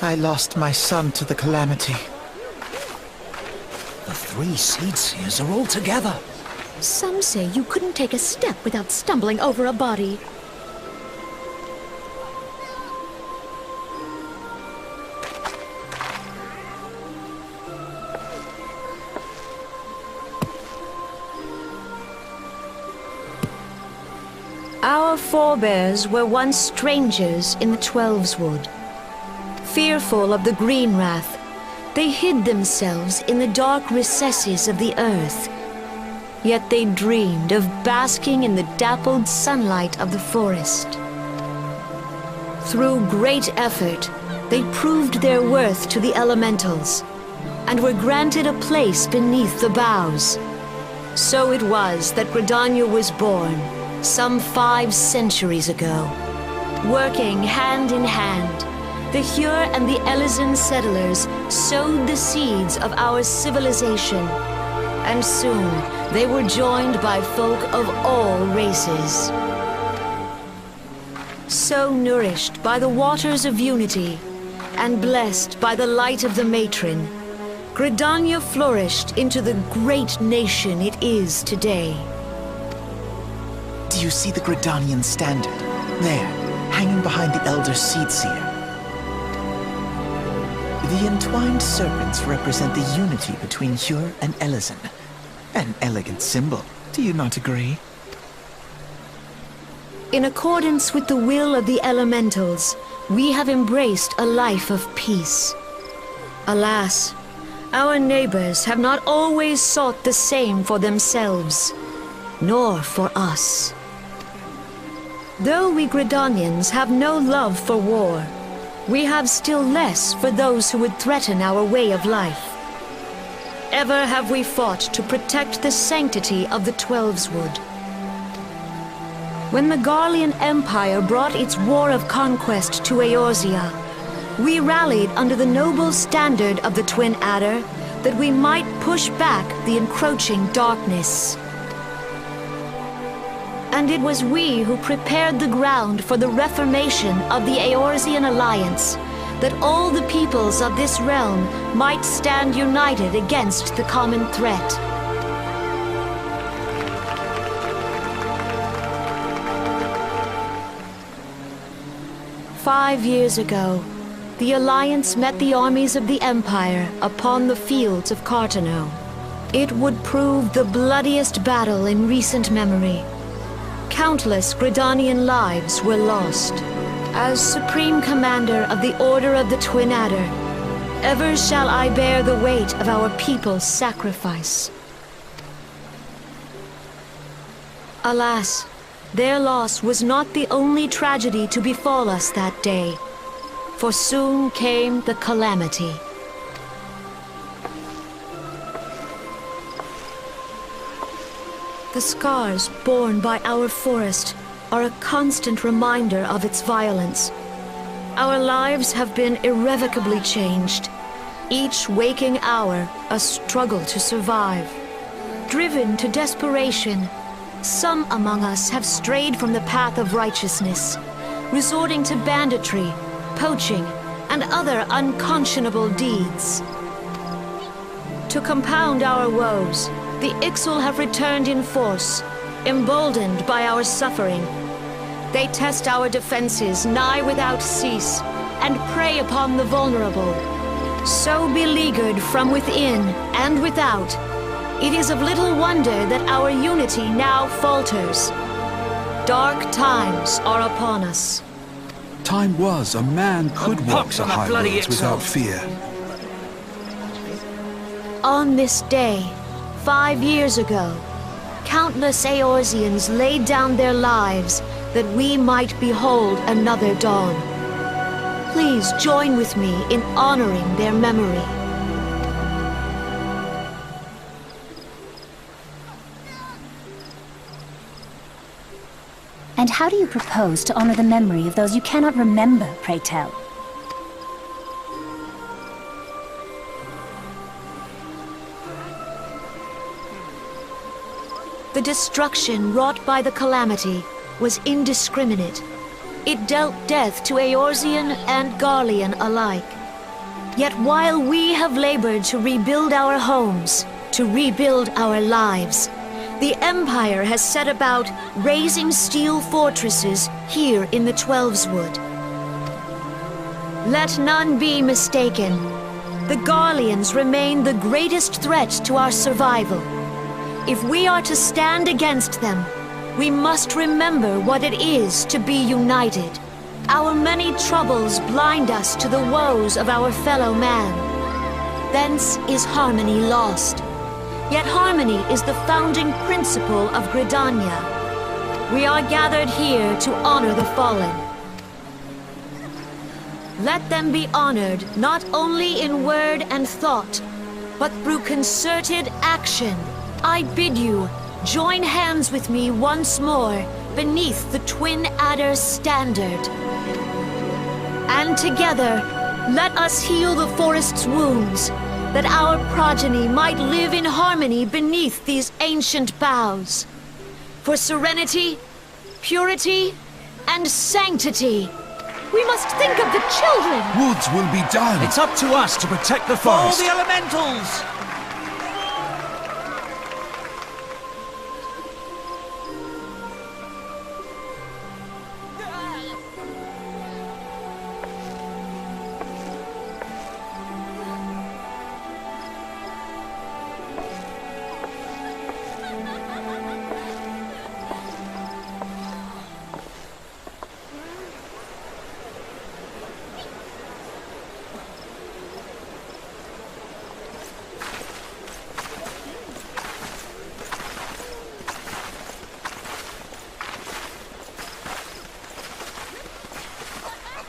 I lost my son to the calamity. The three seed seers are all together. Some say you couldn't take a step without stumbling over a body. Our forebears were once strangers in the Twelveswood. Fearful of the Green Wrath, they hid themselves in the dark recesses of the earth. Yet they dreamed of basking in the dappled sunlight of the forest. Through great effort, they proved their worth to the elementals, and were granted a place beneath the boughs. So it was that Gridania was born, some 5 centuries ago. Working hand in hand, the Hyur and the Elysian settlers sowed the seeds of our civilization, and soon they were joined by folk of all races. So nourished by the waters of unity, and blessed by the light of the matron, Gridania flourished into the great nation it is today. Do you see the Gridanian standard? There, hanging behind the Elder Seedseer. The entwined serpents represent the unity between Hyur and Elysian. An elegant symbol, do you not agree? In accordance with the will of the elementals, we have embraced a life of peace. Alas, our neighbors have not always sought the same for themselves, nor for us. Though we Gridanians have no love for war, we have still less for those who would threaten our way of life. Ever have we fought to protect the sanctity of the Twelveswood. When the Garlean Empire brought its war of conquest to Eorzea, we rallied under the noble standard of the Twin Adder that we might push back the encroaching darkness. And it was we who prepared the ground for the reformation of the Eorzean Alliance, that all the peoples of this realm might stand united against the common threat. "5 years ago, the Alliance met the armies of the Empire upon the fields of Cartano. It would prove the bloodiest battle in recent memory. Countless Gridanian lives were lost. As Supreme Commander of the Order of the Twin Adder, ever shall I bear the weight of our people's sacrifice. Alas, their loss was not the only tragedy to befall us that day, for soon came the calamity. The scars borne by our forest are a constant reminder of its violence. Our lives have been irrevocably changed, each waking hour a struggle to survive. Driven to desperation, some among us have strayed from the path of righteousness, resorting to banditry, poaching, and other unconscionable deeds. To compound our woes, the Ixal have returned in force, emboldened by our suffering. They test our defenses nigh without cease, and prey upon the vulnerable. So beleaguered from within and without, it is of little wonder that our unity now falters. Dark times are upon us. Time was a man could walk the on that high bloody roads without fear. On this day, 5 years ago, countless Eorzeans laid down their lives that we might behold another dawn. Please join with me in honoring their memory. And how do you propose to honor the memory of those you cannot remember, pray tell? The destruction wrought by the calamity was indiscriminate. It dealt death to Eorzean and Garlean alike. Yet while we have labored to rebuild our homes, to rebuild our lives, the Empire has set about raising steel fortresses here in the Twelveswood. Let none be mistaken. The Garleans remain the greatest threat to our survival. If we are to stand against them, we must remember what it is to be united. Our many troubles blind us to the woes of our fellow man. Thence is harmony lost. Yet harmony is the founding principle of Gridania. We are gathered here to honor the fallen. Let them be honored not only in word and thought, but through concerted action. I bid you, join hands with me once more beneath the Twin Adder's standard. And together, let us heal the forest's wounds, that our progeny might live in harmony beneath these ancient boughs. For serenity, purity, and sanctity, we must think of the children! Woods will be done! It's up to us to protect the All forest! the elementals!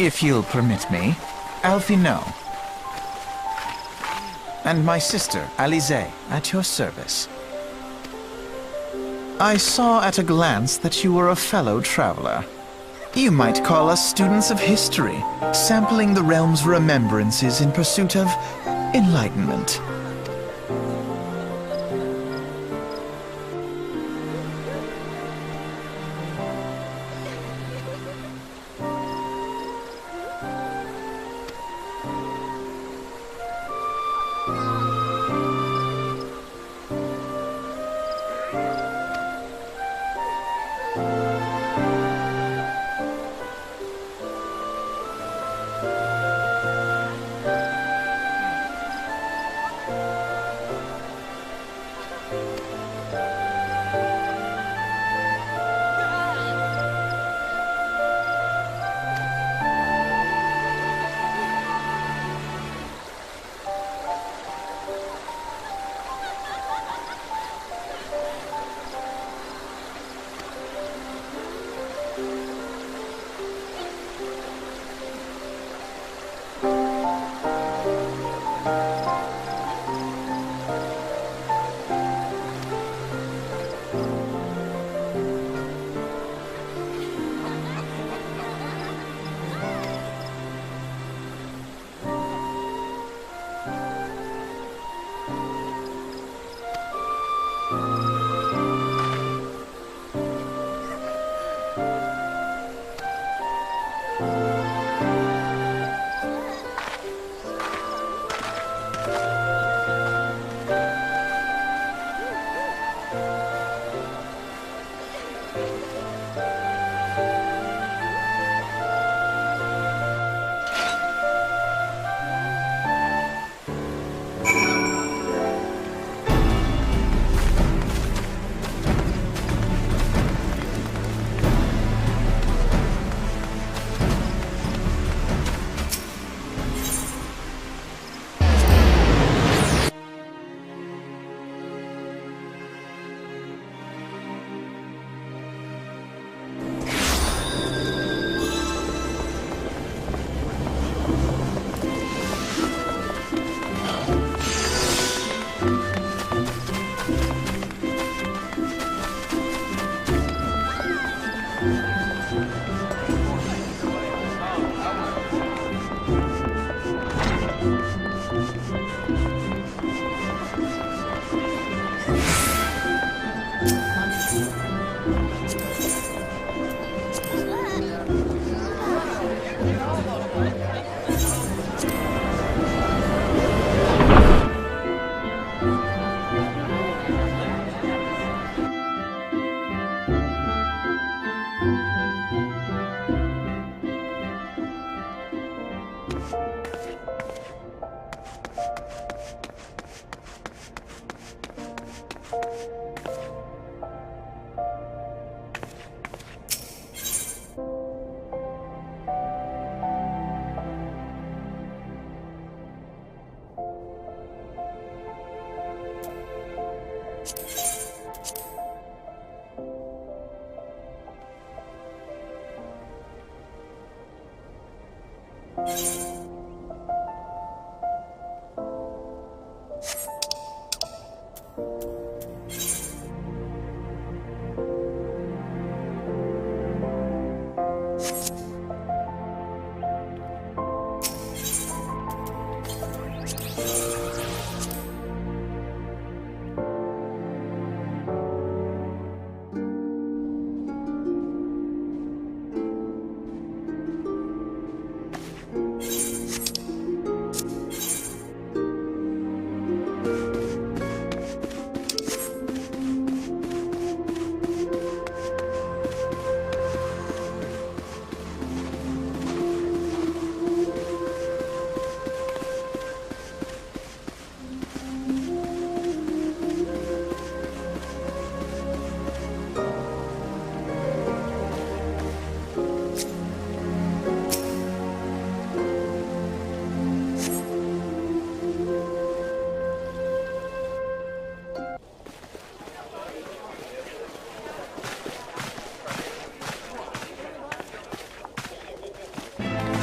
If you'll permit me, Alfie no. And my sister, Alize, at your service. I saw at a glance that you were a fellow traveler. You might call us students of history, sampling the realm's remembrances in pursuit of enlightenment.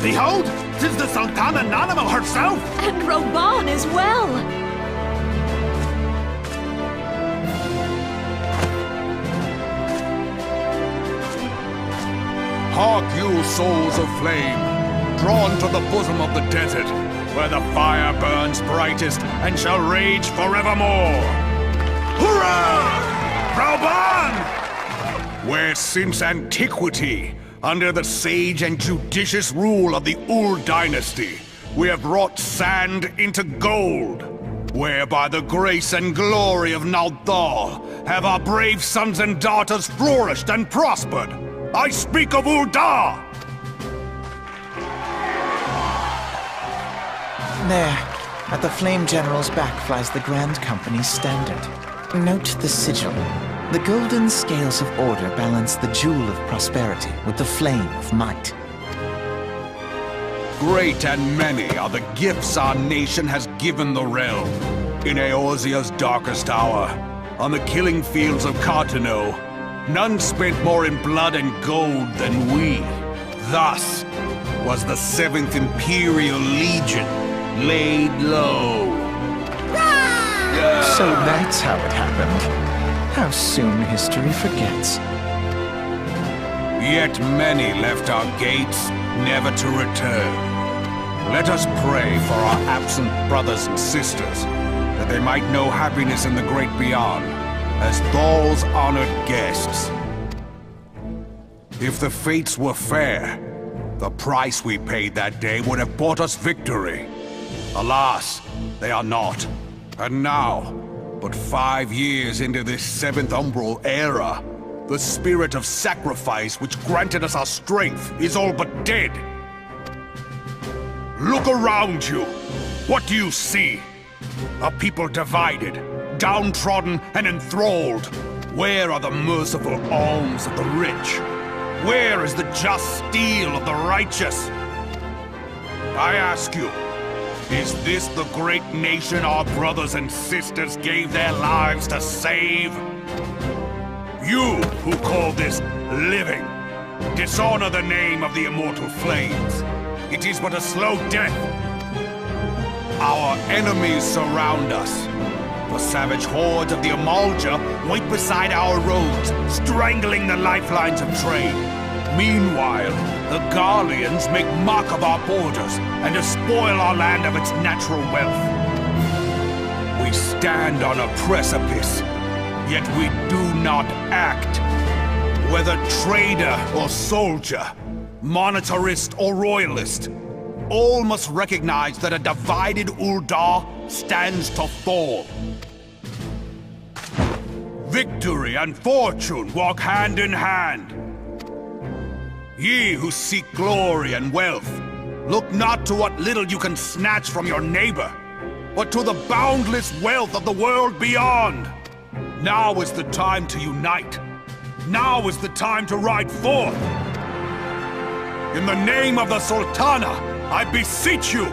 Behold, 'tis the Sultana Nanamo herself! And Roban as well! Hark you, souls of flame, drawn to the bosom of the desert, where the fire burns brightest and shall rage forevermore. Hurrah! Rauban! Where since antiquity, under the sage and judicious rule of the Ul dynasty, we have wrought sand into gold, where by the grace and glory of Naldal have our brave sons and daughters flourished and prospered. I speak of Ul'dah! There, at the Flame General's back flies the Grand Company's standard. Note the sigil. The golden scales of order balance the jewel of prosperity with the flame of might. Great and many are the gifts our nation has given the realm. In Eorzea's darkest hour, on the killing fields of Cartano, none spent more in blood and gold than we. Thus was the 7th Imperial Legion laid low. So that's how it happened. How soon history forgets. Yet many left our gates, never to return. Let us pray for our absent brothers and sisters, that they might know happiness in the great beyond, as Thal's honored guests. If the fates were fair, the price we paid that day would have bought us victory. Alas, they are not. And now, but 5 years into this 7th Umbral era, the spirit of sacrifice which granted us our strength is all but dead. Look around you. What do you see? A people divided, downtrodden and enthralled. Where are the merciful alms of the rich? Where is the just steel of the righteous? I ask you, is this the great nation our brothers and sisters gave their lives to save? You who call this living, dishonor the name of the immortal flames. It is but a slow death. Our enemies surround us. The savage hordes of the Amalja wait beside our roads, strangling the lifelines of trade. Meanwhile, the Garleans make mock of our borders and despoil our land of its natural wealth. We stand on a precipice, yet we do not act. Whether trader or soldier, monetarist or royalist, all must recognize that a divided Ul'dah stands to fall. Victory and fortune walk hand in hand. Ye who seek glory and wealth, Look not to what little you can snatch from your neighbor, but to the boundless wealth of the world beyond. Now is the time to unite. Now is the time to ride forth. In the name of the Sultana, I beseech you!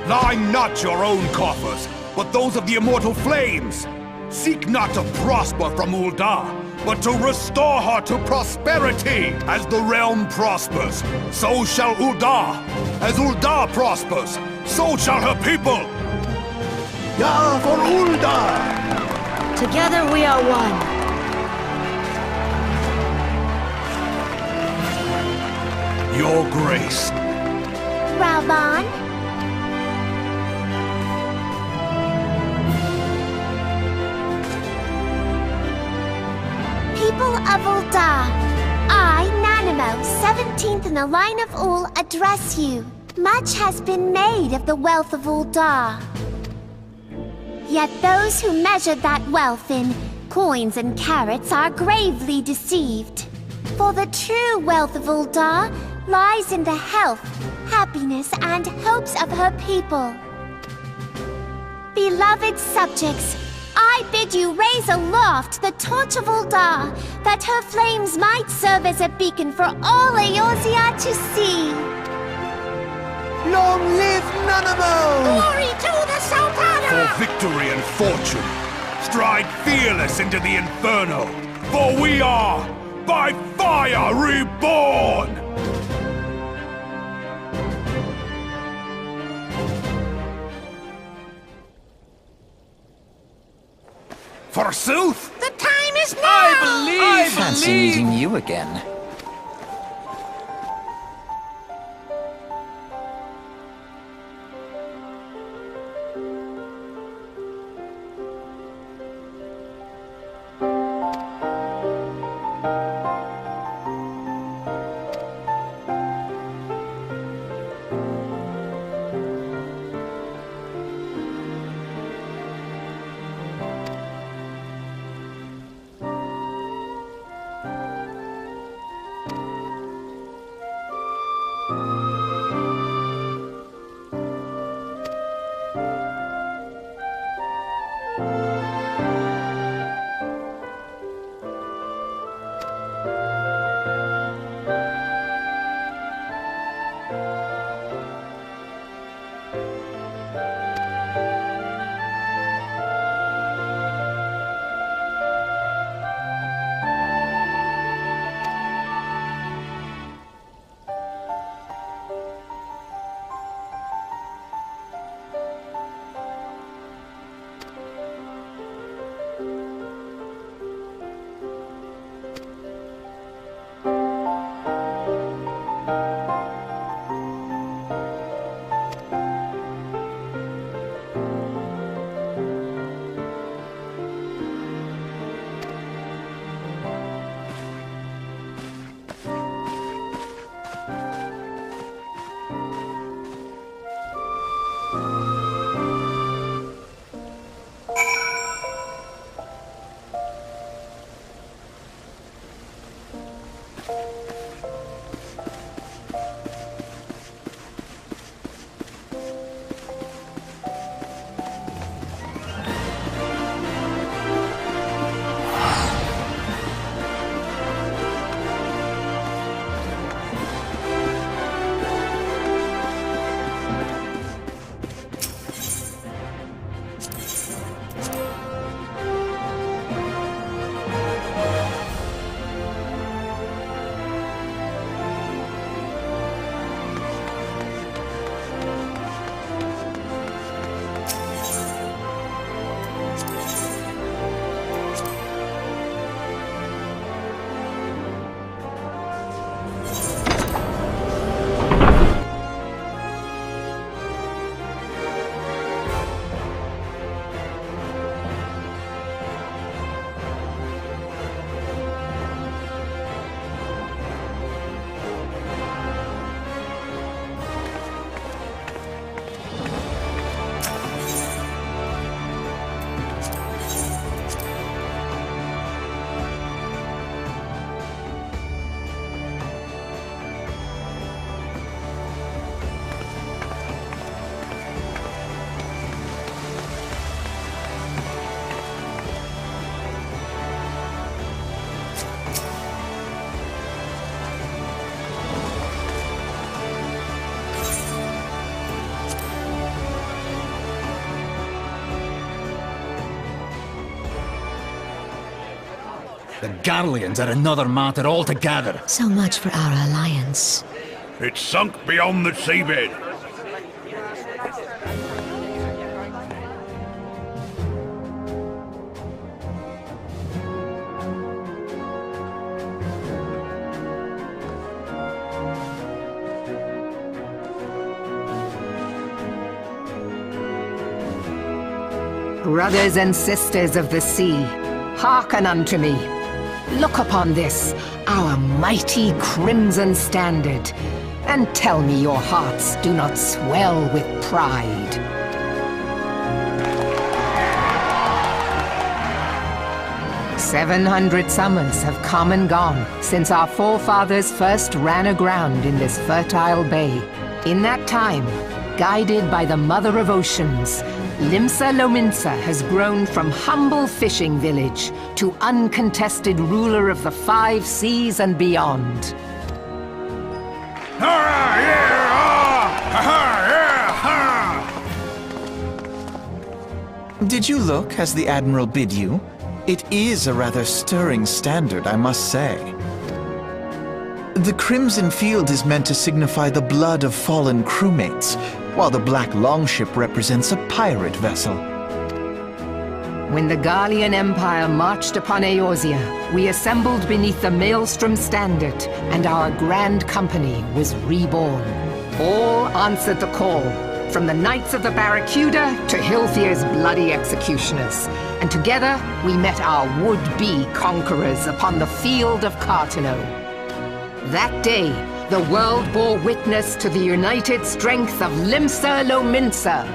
Line not your own coffers, but those of the immortal flames. Seek not to prosper from Ul'dah, but to restore her to prosperity. As the realm prospers, so shall Ul'dah. As Ul'dah prospers, so shall her people. Ya for Ul'dah! Together we are one. Your Grace. Ravan? People of Ul'dah, I, Nanimo, 17th in the line of Ul, address you. Much has been made of the wealth of Ul'dah. Yet those who measured that wealth in coins and carats are gravely deceived. For the true wealth of Ul'dah lies in the health, happiness, and hopes of her people. Beloved subjects, I bid you raise aloft the torch of Ul'dah, that her flames might serve as a beacon for all Eorzea to see. Long live Nanamo! Glory to the Sultana! For victory and fortune, stride fearless into the Inferno, for we are, by fire, reborn! Forsooth! The time is now! I fancy meeting you again. The Garleans are another matter altogether. So much for our alliance. It's sunk beyond the seabed. Brothers and sisters of the sea, hearken unto me. Look upon this, our mighty crimson standard, and tell me your hearts do not swell with pride. "700 summers have come and gone since our forefathers first ran aground in this fertile bay. In that time, guided by the Mother of Oceans, Limsa Lominsa has grown from humble fishing village to uncontested ruler of the 5 seas and beyond. Did you look as the Admiral bid you? It is a rather stirring standard, I must say. The crimson field is meant to signify the blood of fallen crewmates, while the black longship represents a pirate vessel. When the Garlean Empire marched upon Eorzea, we assembled beneath the Maelstrom Standard, and our grand company was reborn. All answered the call, from the Knights of the Barracuda to Hilfir's bloody executioners, and together we met our would-be conquerors upon the field of Cartano. That day, the world bore witness to the united strength of Limsa Lominsa.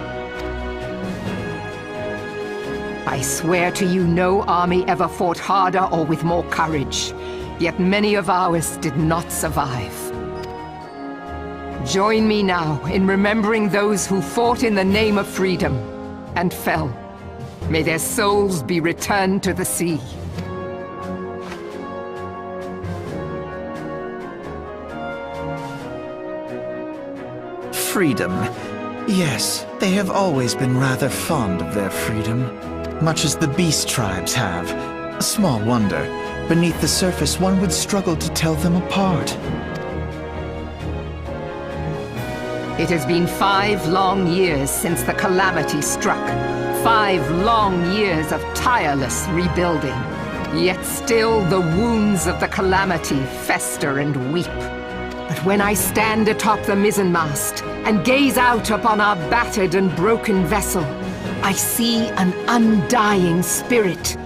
I swear to you no army ever fought harder or with more courage, yet many of ours did not survive. Join me now in remembering those who fought in the name of freedom and fell. May their souls be returned to the sea. Freedom. Yes, they have always been rather fond of their freedom. Much as the beast tribes have. Small wonder. Beneath the surface, one would struggle to tell them apart. It has been 5 long years since the calamity struck. 5 long years of tireless rebuilding. Yet still the wounds of the calamity fester and weep. But when I stand atop the mizzenmast and gaze out upon our battered and broken vessel, I see an undying spirit.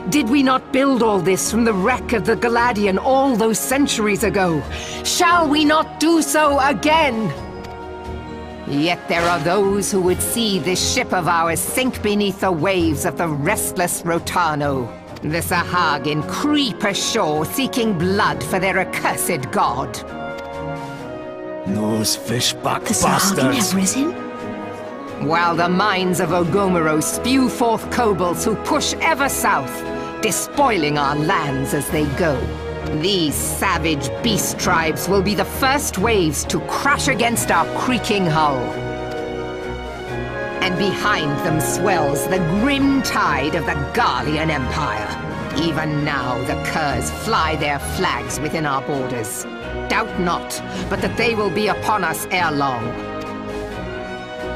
Did we not build all this from the wreck of the Galadian all those centuries ago? Shall we not do so again? Yet there are those who would see this ship of ours sink beneath the waves of the restless Rotano. The Sahagin creep ashore seeking blood for their accursed god. Those fishback The Sahagin have bastards. risen? While the mines of Ogomoro spew forth kobolds who push ever south, despoiling our lands as they go. These savage beast tribes will be the first waves to crash against our creaking hull. And behind them swells the grim tide of the Garlean Empire. Even now the Curs fly their flags within our borders. Doubt not, but that they will be upon us ere long.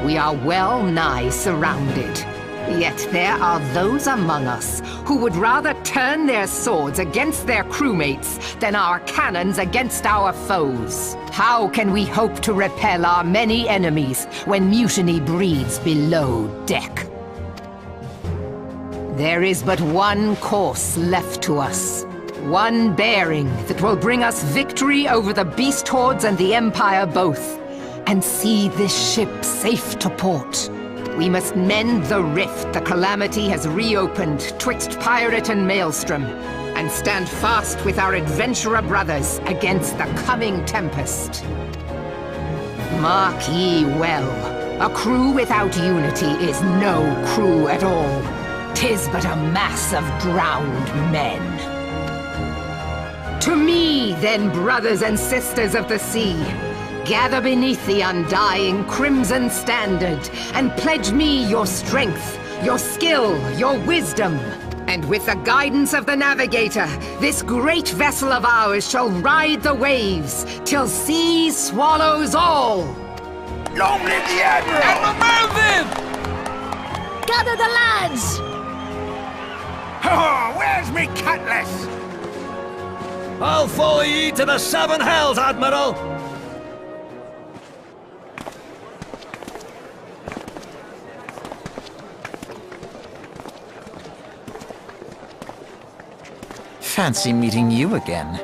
We are well nigh surrounded. Yet there are those among us who would rather turn their swords against their crewmates than our cannons against our foes. How can we hope to repel our many enemies when mutiny breeds below deck? There is but one course left to us. One bearing that will bring us victory over the beast hordes and the Empire both, and see this ship safe to port. We must mend the rift the calamity has reopened twixt pirate and maelstrom, and stand fast with our adventurer brothers against the coming tempest. Mark ye well, a crew without unity is no crew at all. 'Tis but a mass of drowned men. To me, then, brothers and sisters of the sea, gather beneath the undying crimson standard, and pledge me your strength, your skill, your wisdom. And with the guidance of the navigator, this great vessel of ours shall ride the waves till sea swallows all. Long live the Admiral! Admiral Melvin! Gather the lads! Oh, where's me cutlass? I'll follow ye to the seven hells, Admiral! Fancy meeting you again.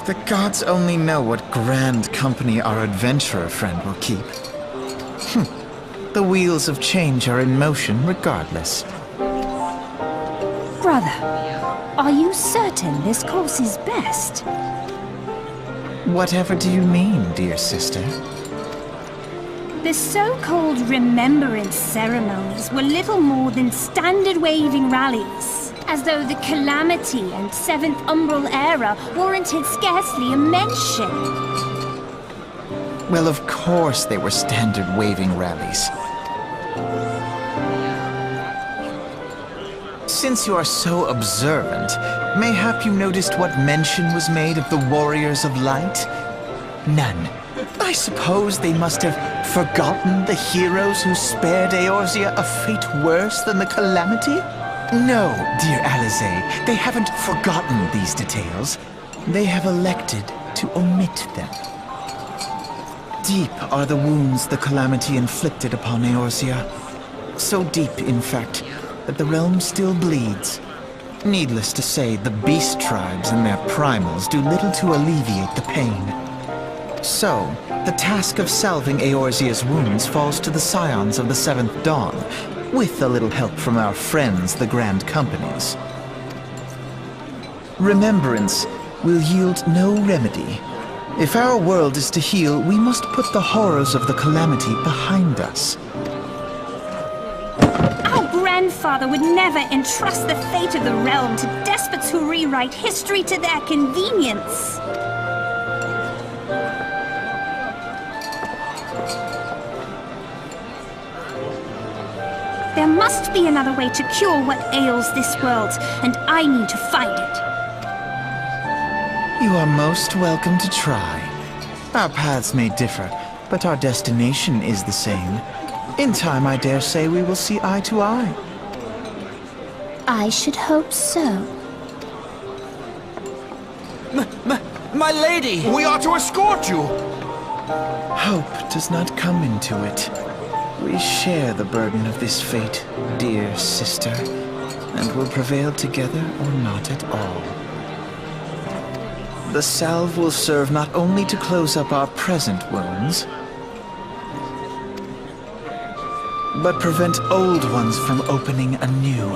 The gods only know what grand company our adventurer friend will keep. The wheels of change are in motion regardless. Brother, are you certain this course is best? Whatever do you mean, dear sister? The so-called remembrance ceremonies were little more than standard waving rallies, as though the Calamity and Seventh Umbral era warranted scarcely a mention. Well, of course they were standard waving rallies. Since you are so observant, mayhap you noticed what mention was made of the Warriors of Light? None. I suppose they must have forgotten the heroes who spared Eorzea a fate worse than the Calamity? No, dear Alize, they haven't forgotten these details. They have elected to omit them. Deep are the wounds the Calamity inflicted upon Eorzea. So deep, in fact, that the realm still bleeds. Needless to say, the beast tribes and their primals do little to alleviate the pain. So, the task of salving Eorzea's wounds falls to the scions of the Seventh Dawn, with a little help from our friends, the Grand Companies. Remembrance will yield no remedy. If our world is to heal, we must put the horrors of the Calamity behind us. Our grandfather would never entrust the fate of the realm to despots who rewrite history to their convenience. There must be another way to cure what ails this world, and I need to find it. You are most welcome to try. Our paths may differ, but our destination is the same. In time, I dare say we will see eye to eye. I should hope so. My lady! We are to escort you! Hope does not come into it. We share the burden of this fate, dear sister, and will prevail together or not at all. The salve will serve not only to close up our present wounds, but prevent old ones from opening anew.